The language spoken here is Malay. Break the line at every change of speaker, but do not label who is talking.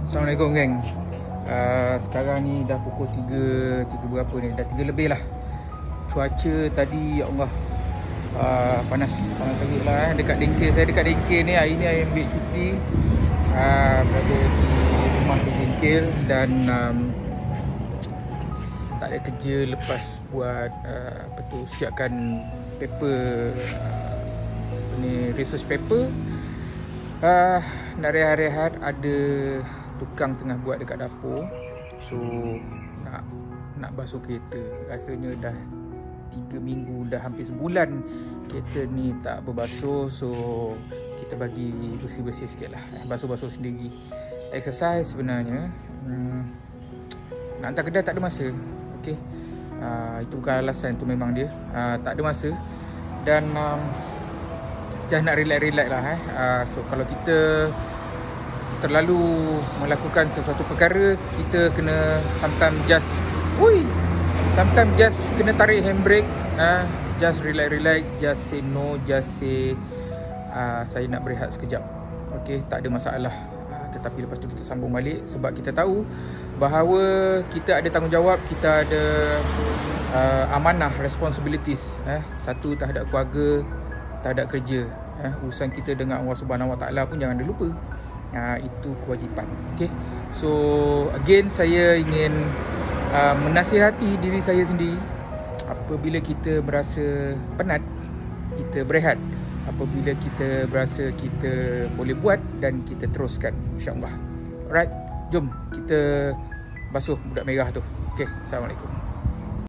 Assalamualaikum geng. Sekarang ni dah pukul 3 berapa ni? Dah 3 lebih lah. Cuaca tadi ya Allah, panas sangat lah dekat dengkil. Saya dekat dengkil ni, hari ni saya ambil cuti, berada di rumah di dengkil. Dan tak ada kerja lepas buat siapkan paper, research paper. Nak rehat-rehat, ada tukang tengah buat dekat dapur. So nak basuh kereta. Rasanya dah 3 minggu, dah hampir sebulan kereta ni tak berbasuh. So kita bagi bersih-bersih sikit lah, basuh-basuh sendiri. Exercise sebenarnya, nak hantar kedai tak ada masa. Okay, itu bukan alasan, tu memang dia tak ada masa. Dan just nak relax-relax lah. So kalau kita terlalu melakukan sesuatu perkara, kita kena sometimes just kena tarik handbrake, just relax, just say no, just say saya nak berehat sekejap. Okay, tak ada masalah. Tetapi lepas tu kita sambung balik, sebab kita tahu bahawa kita ada tanggungjawab, kita ada amanah, responsibilities. Satu, terhadap keluarga, terhadap kerja. Urusan kita dengan Allah Subhanahu Wa Taala pun jangan dilupa. Itu kewajipan. Okay, so again saya ingin menasihati diri saya sendiri. Apabila kita berasa penat, kita berehat. Apabila kita berasa kita boleh buat, dan kita teruskan, insya-Allah. Alright, jom kita basuh budak merah tu. Okay, Assalamualaikum.